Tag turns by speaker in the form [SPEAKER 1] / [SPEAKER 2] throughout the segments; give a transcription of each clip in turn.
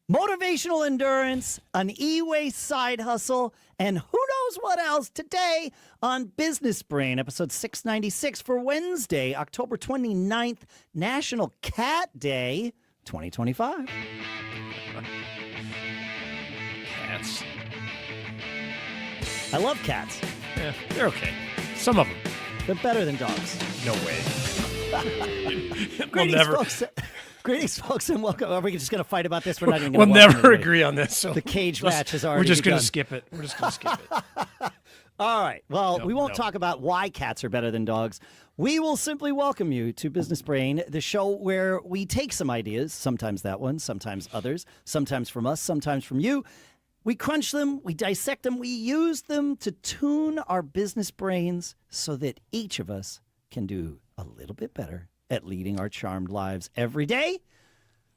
[SPEAKER 1] Motivational endurance, an e-waste side hustle, and who knows what else today on Business Brain, episode 696 for Wednesday, October 29th, National Cat Day, 2025.
[SPEAKER 2] Cats.
[SPEAKER 1] I love cats.
[SPEAKER 2] Yeah, they're okay. Some of them.
[SPEAKER 1] They're better than dogs.
[SPEAKER 2] No way.
[SPEAKER 1] Greetings,
[SPEAKER 2] never.
[SPEAKER 1] folks. Greetings, folks, and welcome. Are we just going to fight about this? We're not even
[SPEAKER 2] We'll
[SPEAKER 1] going to
[SPEAKER 2] never agree on this. So
[SPEAKER 1] The cage match has already
[SPEAKER 2] We're just
[SPEAKER 1] begun.
[SPEAKER 2] going to skip it. We're just going to skip it.
[SPEAKER 1] All right. Well, we won't
[SPEAKER 2] no.
[SPEAKER 1] talk about why cats are better than dogs. We will simply welcome you to Business Brain, the show where we take some ideas, sometimes that one, sometimes others, sometimes from us, sometimes from you. We crunch them, we dissect them, we use them to tune our business brains so that each of us can do a little bit better at leading our charmed lives every day.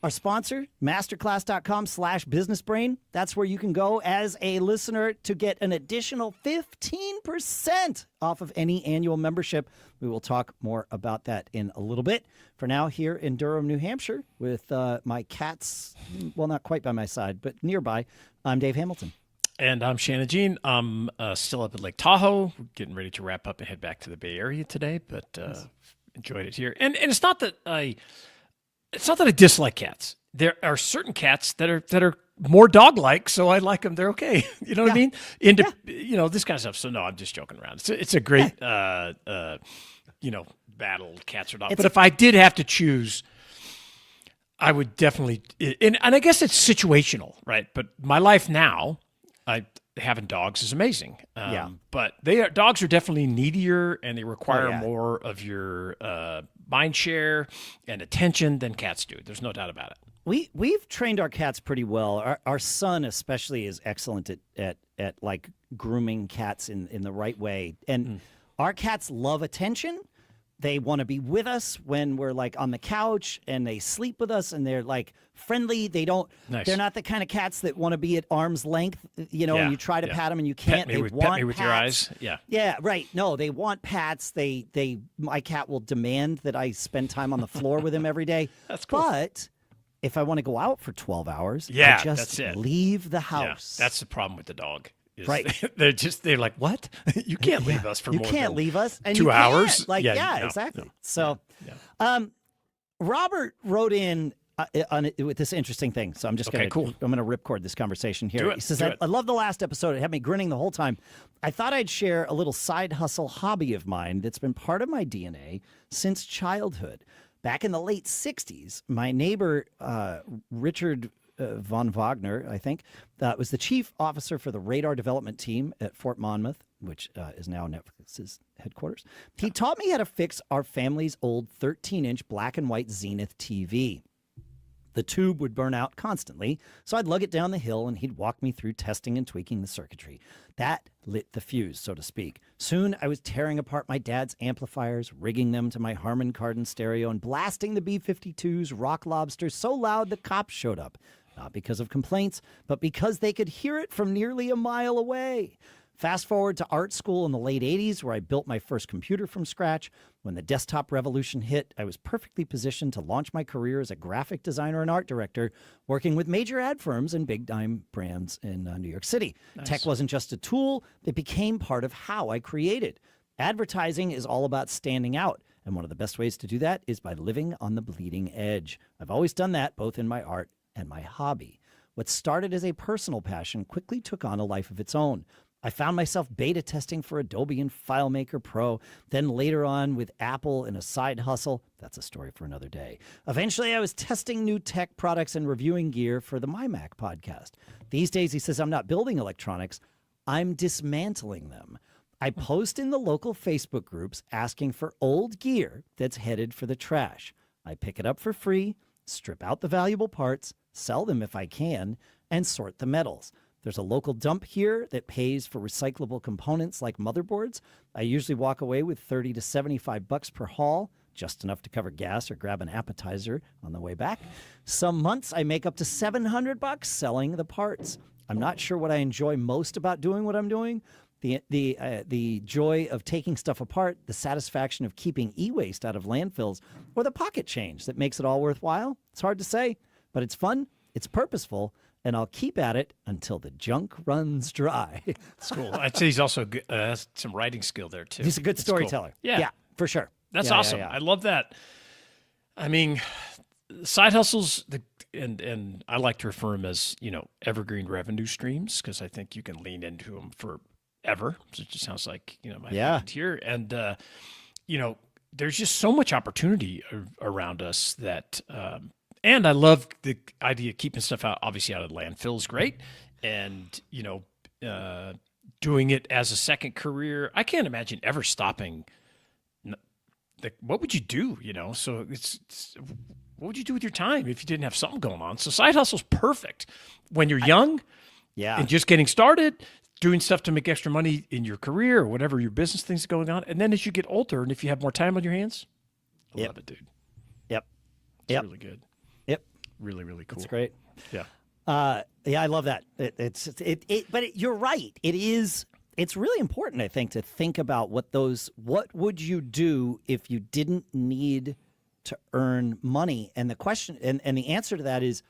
[SPEAKER 1] Our sponsor, masterclass.com/businessbrain. That's where you can go as a listener to get an additional 15% off of any annual membership. We will talk more about that in a little bit. For now, here in Durham, New Hampshire, with my cats, well, not quite by my side, but nearby, I'm Dave Hamilton.
[SPEAKER 2] And I'm Shannon Jean. I'm still up at Lake Tahoe, getting ready to wrap up and head back to the Bay Area today, but enjoyed it here. And it's not that I dislike cats. There are certain cats that are more dog-like, so I like them. They're okay. You know what I mean? You know, this kind of stuff. So no, I'm just joking around. It's a great, battle, cats or dogs. But if I did have to choose, I would definitely, and I guess it's situational, right? But my life now, having dogs is amazing. But dogs are definitely needier, and they require more of your mind share and attention than cats do. There's no doubt about it.
[SPEAKER 1] We've trained our cats pretty well. Our son especially is excellent at like grooming cats in the right way. And our cats love attention. They want to be with us when we're like on the couch, and they sleep with us, and they're like friendly. They're not the kind of cats that want to be at arm's length, and you try to pat them and you can't.
[SPEAKER 2] Pet me with your eyes. Yeah.
[SPEAKER 1] Yeah, right. No, they want pats. My cat will demand that I spend time on the floor with him every day.
[SPEAKER 2] That's cool.
[SPEAKER 1] But if I want to go out for 12 hours,
[SPEAKER 2] Yeah,
[SPEAKER 1] I just
[SPEAKER 2] that's it.
[SPEAKER 1] leave the
[SPEAKER 2] Yeah,
[SPEAKER 1] house.
[SPEAKER 2] that's the problem with the dog.
[SPEAKER 1] Right.
[SPEAKER 2] They're like, what? You can't leave us for
[SPEAKER 1] you
[SPEAKER 2] more
[SPEAKER 1] can't
[SPEAKER 2] than
[SPEAKER 1] leave us and
[SPEAKER 2] 2
[SPEAKER 1] you can't.
[SPEAKER 2] hours.
[SPEAKER 1] Like,
[SPEAKER 2] No,
[SPEAKER 1] exactly.
[SPEAKER 2] no.
[SPEAKER 1] So,
[SPEAKER 2] Yeah.
[SPEAKER 1] Robert wrote in with this interesting thing. So I'm just
[SPEAKER 2] Okay,
[SPEAKER 1] going
[SPEAKER 2] cool.
[SPEAKER 1] I'm going to ripcord this conversation here.
[SPEAKER 2] Do it,
[SPEAKER 1] He says,
[SPEAKER 2] do it.
[SPEAKER 1] I love the last episode. It had me grinning the whole time. I thought I'd share a little side hustle hobby of mine that's been part of my DNA since childhood. Back in the late 60s, my neighbor, Richard von Wagner, I think, was the chief officer for the radar development team at Fort Monmouth, which is now Netflix's headquarters. He taught me how to fix our family's old 13-inch black and white Zenith TV. The tube would burn out constantly, so I'd lug it down the hill, and he'd walk me through testing and tweaking the circuitry. That lit the fuse, so to speak. Soon, I was tearing apart my dad's amplifiers, rigging them to my Harman Kardon stereo, and blasting the B-52's Rock Lobster so loud the cops showed up. Not because of complaints, but because they could hear it from nearly a mile away. Fast forward to art school in the late 80s, where I built my first computer from scratch. When the desktop revolution hit, I was perfectly positioned to launch my career as a graphic designer and art director, working with major ad firms and big-time brands in New York City.
[SPEAKER 2] Nice.
[SPEAKER 1] Tech wasn't just a tool, it became part of how I created. Advertising is all about standing out, and one of the best ways to do that is by living on the bleeding edge. I've always done that, both in my art and my hobby. What started as a personal passion quickly took on a life of its own. I found myself beta testing for Adobe and FileMaker Pro, then later on with Apple in a side hustle. That's a story for another day. Eventually, I was testing new tech products and reviewing gear for the MyMac podcast. These days, he says, I'm not building electronics, I'm dismantling them. I post in the local Facebook groups asking for old gear that's headed for the trash. I pick it up for free, strip out the valuable parts, sell them if I can, and sort the metals. There's a local dump here that pays for recyclable components like motherboards. I usually walk away with $30 to $75 per haul, just enough to cover gas or grab an appetizer on the way back. Some months I make up to $700 selling the parts. I'm not sure what I enjoy most about doing what I'm doing. The joy of taking stuff apart, the satisfaction of keeping e-waste out of landfills, or the pocket change that makes it all worthwhile. It's hard to say, but it's fun. It's purposeful, and I'll keep at it until the junk runs dry.
[SPEAKER 2] That's cool. I'd say he's also good, has some writing skill there too.
[SPEAKER 1] He's a good storyteller.
[SPEAKER 2] Cool. Yeah,
[SPEAKER 1] for sure.
[SPEAKER 2] That's
[SPEAKER 1] Yeah,
[SPEAKER 2] awesome.
[SPEAKER 1] yeah.
[SPEAKER 2] I love that. I mean, side hustles, and I like to refer them as, evergreen revenue streams, because I think you can lean into them forever. So it just sounds like, my friend here. And, there's just so much opportunity around us that, and I love the idea of keeping stuff out of the landfill is great. And, doing it as a second career, I can't imagine ever stopping. What would you do? So what would you do with your time if you didn't have something going on? So side hustle's perfect when you're young, and just getting started, doing stuff to make extra money in your career or whatever your business thing's going on. And then as you get older, and if you have more time on your hands, I love it, dude.
[SPEAKER 1] Yep.
[SPEAKER 2] It's really good.
[SPEAKER 1] Yep.
[SPEAKER 2] Really, really cool.
[SPEAKER 1] That's great.
[SPEAKER 2] Yeah.
[SPEAKER 1] I love that. But you're right. It's really important, I think, to think about what would you do if you didn't need to earn money? And the question and the answer to that is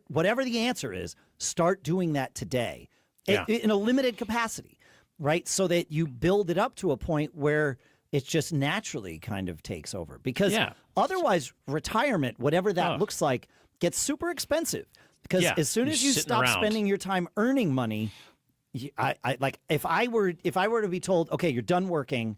[SPEAKER 1] whatever the answer is, start doing that today in a limited capacity, right? So that you build it up to a point where it just naturally kind of takes over. Because otherwise, retirement, whatever that looks like, gets super expensive. Because as soon as you stop spending your time earning money, I like if I were to be told, okay, you're done working,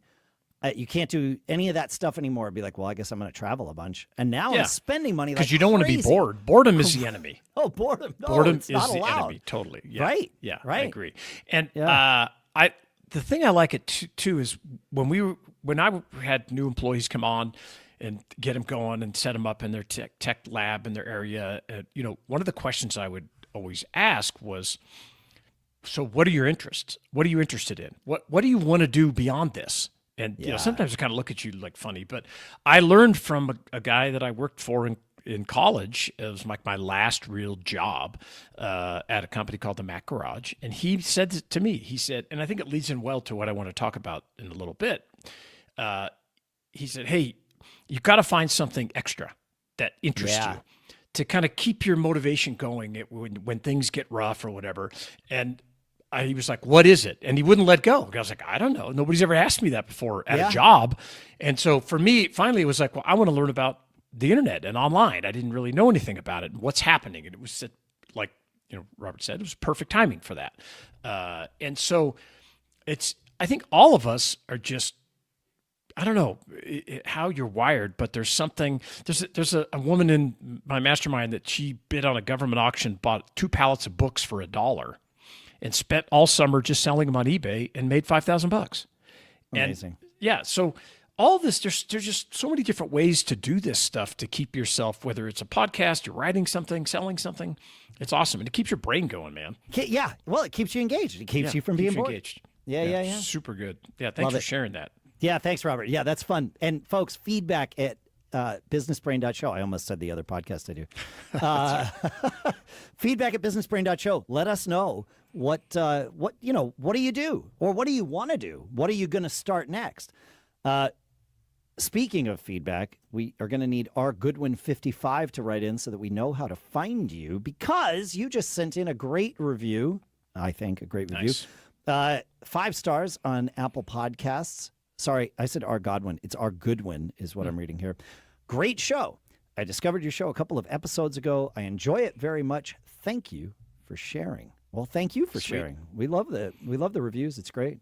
[SPEAKER 1] you can't do any of that stuff anymore, I'd be like, well, I guess I'm going to travel a bunch. And now I'm spending money
[SPEAKER 2] because you don't want to be bored. Boredom is the enemy.
[SPEAKER 1] Oh, boredom! No,
[SPEAKER 2] boredom
[SPEAKER 1] it's not
[SPEAKER 2] is the
[SPEAKER 1] allowed.
[SPEAKER 2] enemy. Totally. Yeah.
[SPEAKER 1] Right.
[SPEAKER 2] Yeah.
[SPEAKER 1] Right.
[SPEAKER 2] I agree. And the thing I like it too is when I had new employees come on and get them going and set them up in their tech lab in their area. One of the questions I would always ask was, so what are your interests? What are you interested in? What do you want to do beyond this? And sometimes I kind of look at you like funny, but I learned from a guy that I worked for in college. It was like my last real job at a company called the Mac Garage. And he said to me, and I think it leads in well to what I want to talk about in a little bit. He said, hey, you've got to find something extra that interests you to kind of keep your motivation going when things get rough or whatever. And he was like, what is it? And he wouldn't let go. I was like, I don't know. Nobody's ever asked me that before at a job. And so for me, finally, it was like, well, I want to learn about the internet and online. I didn't really know anything about it and what's happening. And it was like, Robert said, it was perfect timing for that. And so I think all of us are just, I don't know how you're wired, but there's a woman in my mastermind that she bid on a government auction, bought 2 pallets of books for $1 and spent all summer just selling them on eBay and made $5,000.
[SPEAKER 1] Amazing.
[SPEAKER 2] And so all this, there's just so many different ways to do this stuff to keep yourself, whether it's a podcast, you're writing something, selling something. It's awesome. And it keeps your brain going, man.
[SPEAKER 1] Yeah. Well, it keeps you engaged. It keeps you from being bored.
[SPEAKER 2] Engaged.
[SPEAKER 1] Yeah.
[SPEAKER 2] Super good. Yeah. Thanks for sharing that.
[SPEAKER 1] Yeah, thanks, Robert. Yeah, that's fun. And folks, feedback at businessbrain.show. I almost said the other podcast I do. Feedback at businessbrain.show. Let us know what do you do? Or what do you want to do? What are you going to start next? Speaking of feedback, we are going to need our Goodwin55 to write in so that we know how to find you, because you just sent in a great review. I think a great review.
[SPEAKER 2] Nice.
[SPEAKER 1] 5 stars on Apple Podcasts. Sorry, I said our Godwin. It's our Goodwin is what I'm reading here. Great show. I discovered your show a couple of episodes ago. I enjoy it very much. Thank you for sharing. Well, thank you for sharing. We love the reviews. It's great.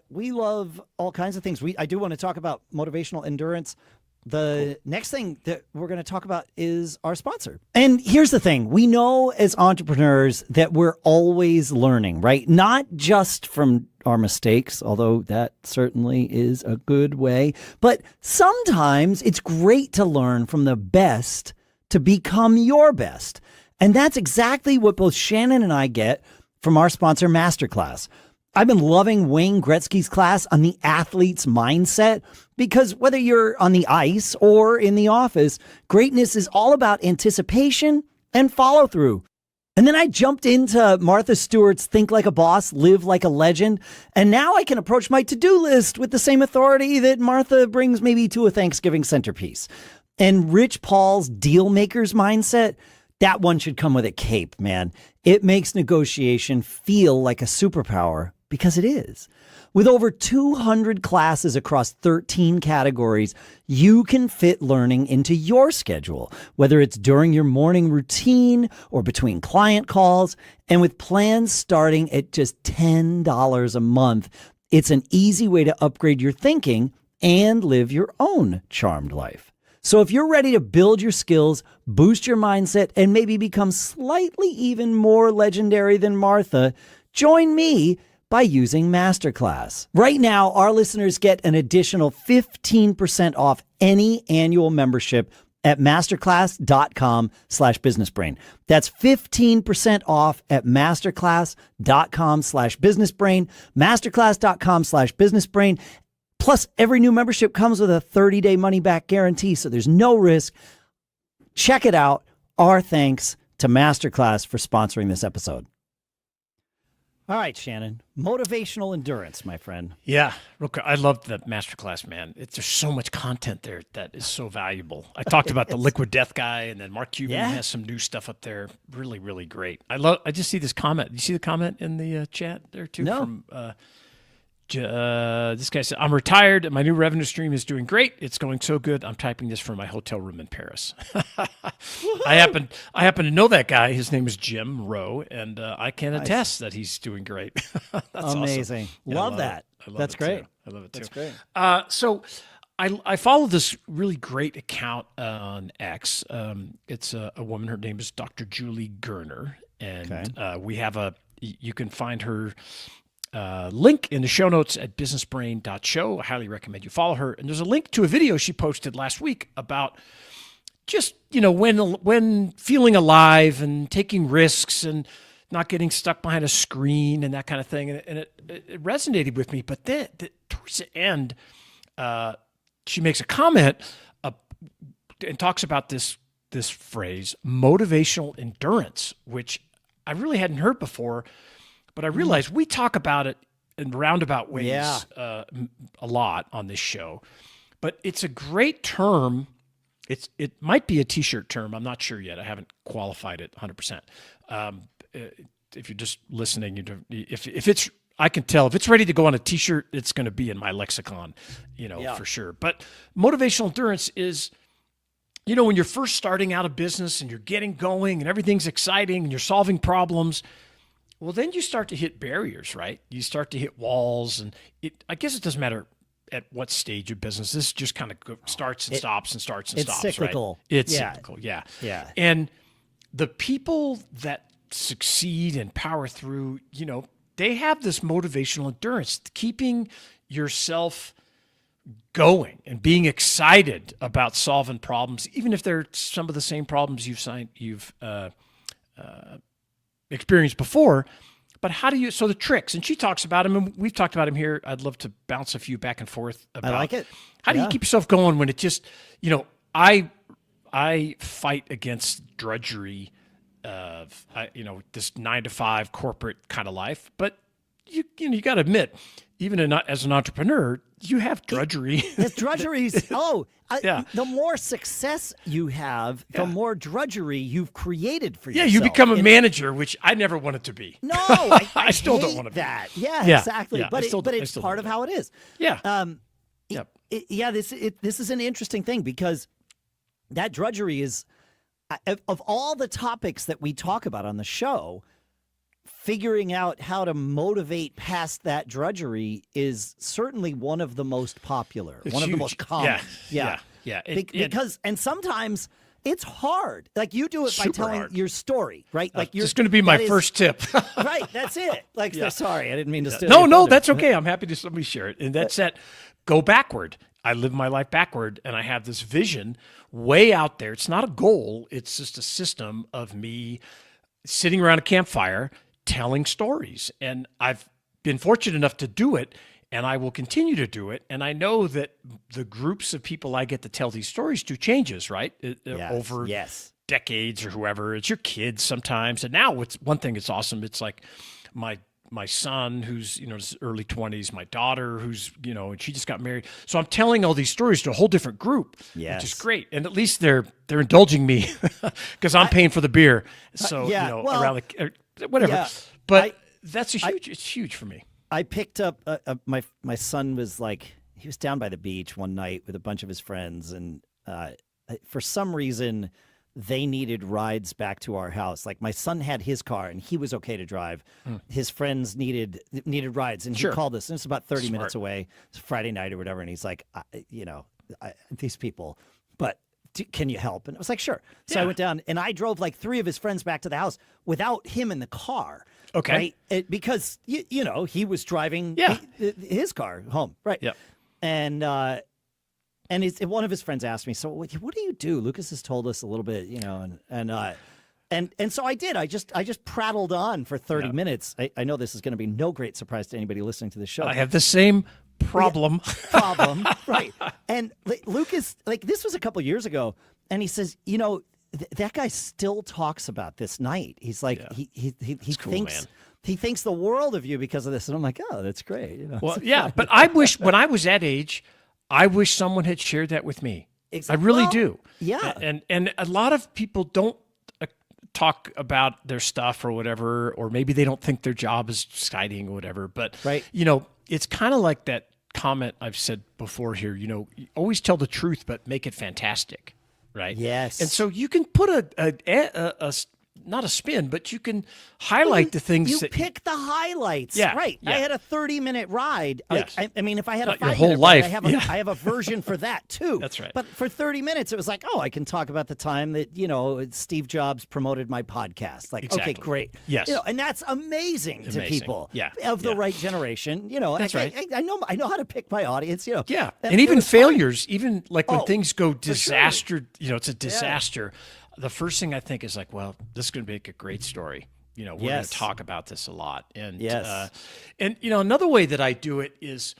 [SPEAKER 1] We love all kinds of things. I do want to talk about motivational endurance. The next thing that we're going to talk about is our sponsor. And here's the thing. We know as entrepreneurs that we're always learning, right? Not just from our mistakes, although that certainly is a good way. But sometimes it's great to learn from the best to become your best. And that's exactly what both Shannon and I get from our sponsor, MasterClass. I've been loving Wayne Gretzky's class on the athlete's mindset, because whether you're on the ice or in the office, greatness is all about anticipation and follow through. And then I jumped into Martha Stewart's Think Like a Boss, Live Like a Legend. And now I can approach my to-do list with the same authority that Martha brings maybe to a Thanksgiving centerpiece. And Rich Paul's Deal Maker's mindset That one should come with a cape, man. It makes negotiation feel like a superpower because it is. With over 200 classes across 13 categories, you can fit learning into your schedule, whether it's during your morning routine or between client calls. And with plans starting at just $10 a month, it's an easy way to upgrade your thinking and live your own charmed life. So if you're ready to build your skills, boost your mindset, and maybe become slightly even more legendary than Martha, join me by using MasterClass. Right now, our listeners get an additional 15% off any annual membership at masterclass.com/businessbrain. That's 15% off at masterclass.com/businessbrain, masterclass.com/businessbrain. Plus, every new membership comes with a 30-day money-back guarantee, so there's no risk. Check it out. Our thanks to MasterClass for sponsoring this episode. All right, Shannon. Motivational endurance, my friend.
[SPEAKER 2] Yeah, I love the MasterClass, man. There's so much content there that is so valuable. I talked about the Liquid Death guy, and then Mark Cuban has some new stuff up there. Really, really great. I just see this comment. You see the comment in the chat there too?
[SPEAKER 1] No.
[SPEAKER 2] From this guy said, "I'm retired and my new revenue stream is doing great. It's going so good. I'm typing this from my hotel room in Paris." I happen to know that guy. His name is Jim Rowe, and I can attest that he's doing great. That's
[SPEAKER 1] amazing.
[SPEAKER 2] Awesome. Yeah,
[SPEAKER 1] love that. That's great.
[SPEAKER 2] I love it too.
[SPEAKER 1] That's great.
[SPEAKER 2] So I follow this really great account on X. It's a woman. Her name is Dr. Julie Gurner, and we have you can find her link in the show notes at businessbrain.show. I highly recommend you follow her. And there's a link to a video she posted last week about just, when feeling alive and taking risks and not getting stuck behind a screen and that kind of thing. And it resonated with me. But then towards the end, she makes a comment and talks about this phrase, motivational endurance, which I really hadn't heard before. But I realized we talk about it in roundabout ways a lot on this show. But it's a great term. It might be a T-shirt term. I'm not sure yet. I haven't qualified it 100%. If you're just listening, if it's, I can tell if it's ready to go on a T-shirt, it's going to be in my lexicon, for sure. But motivational endurance is, when you're first starting out a business and you're getting going and everything's exciting and you're solving problems. Well, then you start to hit barriers, right? You start to hit walls, and I guess it doesn't matter at what stage of business. This just kind of starts and stops and starts and stops,
[SPEAKER 1] cyclical.
[SPEAKER 2] Right? It's cyclical, yeah. And the people that succeed and power through, they have this motivational endurance, keeping yourself going and being excited about solving problems, even if they're some of the same problems you've experienced before. But so the tricks, and she talks about them, and we've talked about them here. I'd love to bounce a few back and forth about.
[SPEAKER 1] I like it.
[SPEAKER 2] How do you keep yourself going when it just, I fight against drudgery of, this 9-to-5 corporate kind of life. But you got to admit, even as an entrepreneur, you have drudgery.
[SPEAKER 1] The drudgery's, the more success you have, the more drudgery you've created for yourself.
[SPEAKER 2] Yeah, you become a manager, which I never wanted to be.
[SPEAKER 1] No, I
[SPEAKER 2] still
[SPEAKER 1] hate
[SPEAKER 2] don't want to be
[SPEAKER 1] that. Yeah, exactly.
[SPEAKER 2] Yeah,
[SPEAKER 1] but it's part of how it is.
[SPEAKER 2] Yeah.
[SPEAKER 1] This is an interesting thing because that drudgery is, of all the topics that we talk about on the show, figuring out how to motivate past that drudgery is certainly one of the most popular, one of the most common.
[SPEAKER 2] Yeah.
[SPEAKER 1] Because sometimes it's hard. Like you do it by telling your story, right? Like
[SPEAKER 2] it's going to be my first tip.
[SPEAKER 1] Right, that's it. Like, sorry, I didn't mean to steal.
[SPEAKER 2] No, that's okay. I'm happy to somebody share it. And that's that. Go backward. I live my life backward, and I have this vision way out there. It's not a goal. It's just a system of me sitting around a campfire telling stories. And I've been fortunate enough to do it, and I will continue to do it. And I know that the groups of people I get to tell these stories to changes, right? Over decades or whoever. It's your kids sometimes. And now one thing that's awesome, it's like my my son who's, his early 20s, my daughter who's, and she just got married. So I'm telling all these stories to a whole different group,
[SPEAKER 1] Yes.
[SPEAKER 2] which is great. And at least they're indulging me because I'm paying for the beer. So, around whatever.
[SPEAKER 1] Yeah,
[SPEAKER 2] but it's huge for me.
[SPEAKER 1] I picked up my son was like, he was down by the beach one night with a bunch of his friends, and for some reason they needed rides back to our house. Like my son had his car and he was okay to drive. His friends needed rides, and he called us, and it's about 30 minutes away. It's Friday night or whatever, and he's like, these people, but can you help? And I was like, sure. So I went down and I drove like 3 of his friends back to the house without him in the car.
[SPEAKER 2] Okay.
[SPEAKER 1] Right? Because, he was driving his car home. Right.
[SPEAKER 2] Yeah.
[SPEAKER 1] And one of his friends asked me, so what do you do? Lucas has told us a little bit, and so I did. I just prattled on for 30 minutes. I know this is going to be no great surprise to anybody listening to the show.
[SPEAKER 2] I have the same problem.
[SPEAKER 1] Right. And Lucas, this was a couple years ago, and he says, that guy still talks about this night. He's like, he
[SPEAKER 2] cool,
[SPEAKER 1] thinks
[SPEAKER 2] man.
[SPEAKER 1] He thinks the world of you because of this. And I'm like, oh, that's great.
[SPEAKER 2] Well, yeah, but I wish when I was that age, I wish someone had shared that with me.
[SPEAKER 1] Exactly.
[SPEAKER 2] I really do.
[SPEAKER 1] Yeah.
[SPEAKER 2] And a lot of people don't talk about their stuff or whatever, or maybe they don't think their job is exciting or whatever. But,
[SPEAKER 1] right.
[SPEAKER 2] It's kind of like that comment I've said before here, you always tell the truth, but make it fantastic. Right.
[SPEAKER 1] Yes.
[SPEAKER 2] And so you can put a not a spin, but you can highlight the things.
[SPEAKER 1] You pick the highlights.
[SPEAKER 2] Yeah.
[SPEAKER 1] Right.
[SPEAKER 2] Yeah.
[SPEAKER 1] I had a 30-minute ride.
[SPEAKER 2] Yes.
[SPEAKER 1] I mean, if I had a 5-minute
[SPEAKER 2] your whole
[SPEAKER 1] ride,
[SPEAKER 2] life.
[SPEAKER 1] I have a version for that too.
[SPEAKER 2] That's right.
[SPEAKER 1] But for 30 minutes, it was like, I can talk about the time that, Steve Jobs promoted my podcast. Like,
[SPEAKER 2] exactly.
[SPEAKER 1] Okay, great.
[SPEAKER 2] Yes.
[SPEAKER 1] And that's amazing to people of the right generation.
[SPEAKER 2] That's right.
[SPEAKER 1] I know how to pick my audience,
[SPEAKER 2] Yeah. And even failures, even like when things go disaster,
[SPEAKER 1] sure.
[SPEAKER 2] It's a disaster. Yeah. The first thing I think is like, well, this is going to make a great story. We're going to talk about this a lot. And, another way that I do it is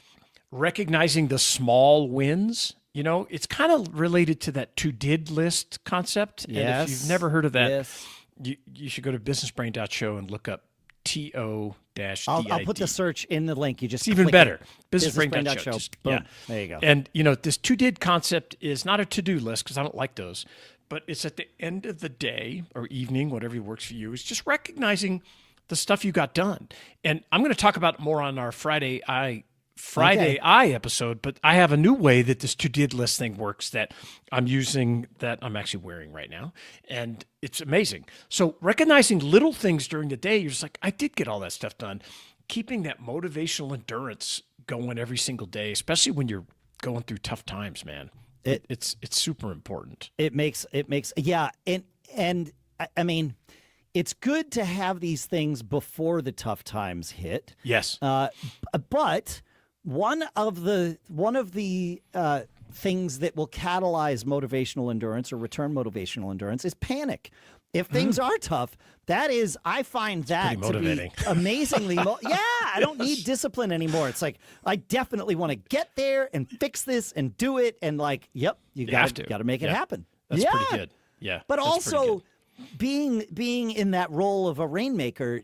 [SPEAKER 2] recognizing the small wins. It's kind of related to that to-did list concept.
[SPEAKER 1] Yes.
[SPEAKER 2] And if you've never heard of that,
[SPEAKER 1] yes.
[SPEAKER 2] you should go to businessbrain.show and look up TO-DID.
[SPEAKER 1] I'll put the search in the link. You just
[SPEAKER 2] it's even
[SPEAKER 1] click
[SPEAKER 2] better.
[SPEAKER 1] Businessbrain.show. Boom.
[SPEAKER 2] Yeah.
[SPEAKER 1] There you go.
[SPEAKER 2] And, this to-did concept is not a to-do list because I don't like those. But it's at the end of the day or evening, whatever works for you, is just recognizing the stuff you got done. And I'm going to talk about it more on our Friday Eye episode, but I have a new way that this to-did list thing works that I'm using that I'm actually wearing right now. And it's amazing. So recognizing little things during the day, you're just like, I did get all that stuff done. Keeping that motivational endurance going every single day, especially when you're going through tough times, man. It's super important.
[SPEAKER 1] It makes and I mean, it's good to have these things before the tough times hit.
[SPEAKER 2] Yes.
[SPEAKER 1] But one of the things that will catalyze motivational endurance or return motivational endurance is panic. If things are tough, I find that to be amazingly, I don't need discipline anymore. It's like, I definitely want to get there and fix this and do it. And you got to make it happen.
[SPEAKER 2] That's pretty good. Yeah.
[SPEAKER 1] But also being in that role of a rainmaker,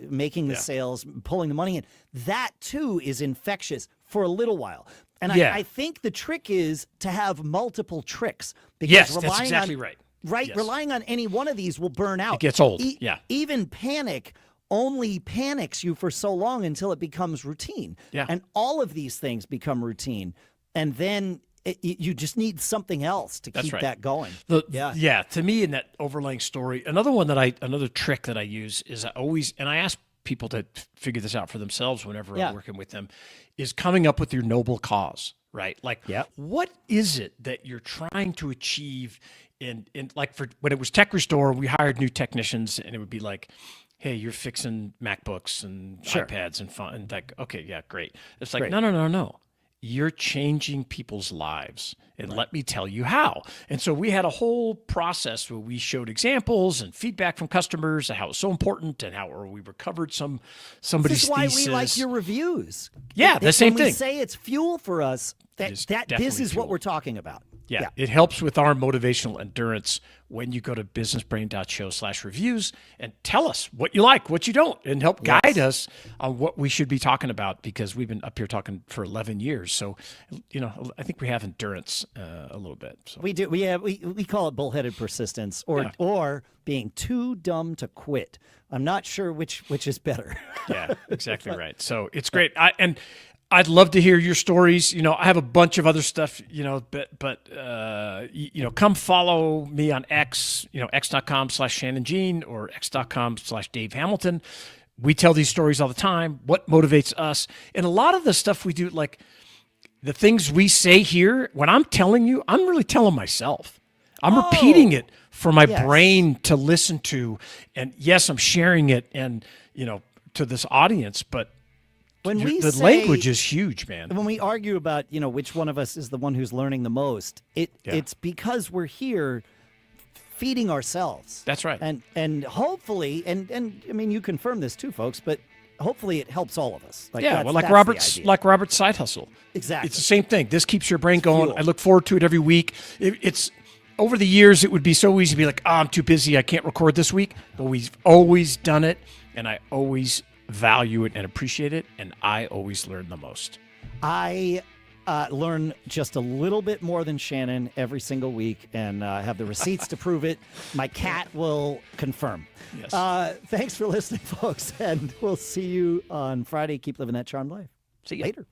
[SPEAKER 1] making the sales, pulling the money in, that too is infectious for a little while. And I think the trick is to have multiple tricks. Because
[SPEAKER 2] that's exactly right.
[SPEAKER 1] Right,
[SPEAKER 2] yes.
[SPEAKER 1] Relying on any one of these will burn out.
[SPEAKER 2] It gets old,
[SPEAKER 1] Even panic only panics you for so long until it becomes routine.
[SPEAKER 2] Yeah.
[SPEAKER 1] And all of these things become routine. And then you just need something else to keep that going.
[SPEAKER 2] To me, in that overlaying story, another trick that I use is I ask people to figure this out for themselves whenever I'm working with them, is coming up with your noble cause, right? Like, what is it that you're trying to achieve? And like for when it was Tech Restore, we hired new technicians, and it would be like, hey, you're fixing MacBooks and iPads and fun, and like, okay, yeah, great. It's like, no. You're changing people's lives, and let me tell you how. And so we had a whole process where we showed examples and feedback from customers and how it's so important, and how we recovered somebody's
[SPEAKER 1] This is why
[SPEAKER 2] thesis.
[SPEAKER 1] we like your reviews.
[SPEAKER 2] Yeah, the same
[SPEAKER 1] when
[SPEAKER 2] thing.
[SPEAKER 1] We say it's fuel for us. This is what we're talking about.
[SPEAKER 2] Yeah, it helps with our motivational endurance when you go to businessbrain.show/reviews and tell us what you like, what you don't, and help guide us on what we should be talking about, because we've been up here talking for 11 years. So, I think we have endurance a little bit. So.
[SPEAKER 1] We do. We call it bullheaded persistence or being too dumb to quit. I'm not sure which is better.
[SPEAKER 2] Yeah, exactly right. So it's great. I'd love to hear your stories. I have a bunch of other stuff, but come follow me on X, x.com/ShannonGene or x.com/Dave Hamilton. We tell these stories all the time, what motivates us. And a lot of the stuff we do, like the things we say here, when I'm telling you, I'm really telling myself. I'm repeating it for my brain to listen to. And yes, I'm sharing it and, to this audience, but
[SPEAKER 1] when
[SPEAKER 2] the language is huge, man.
[SPEAKER 1] When we argue about, which one of us is the one who's learning the most, it's because we're here feeding ourselves.
[SPEAKER 2] That's right.
[SPEAKER 1] And hopefully, and I mean, you confirm this too, folks, but hopefully it helps all of us.
[SPEAKER 2] Like Robert's side hustle.
[SPEAKER 1] Exactly.
[SPEAKER 2] It's the same thing. This keeps your brain going.
[SPEAKER 1] Fuel.
[SPEAKER 2] I look forward to it every week. It's over the years, it would be so easy to be like, I'm too busy, I can't record this week. But we've always done it, and I always value it and appreciate it, and I always learn the most.
[SPEAKER 1] I learn just a little bit more than Shannon every single week, and have the receipts to prove it. My cat will confirm.
[SPEAKER 2] Yes.
[SPEAKER 1] Thanks for listening, folks, and we'll see you on Friday. Keep living that charmed life.
[SPEAKER 2] See you
[SPEAKER 1] later.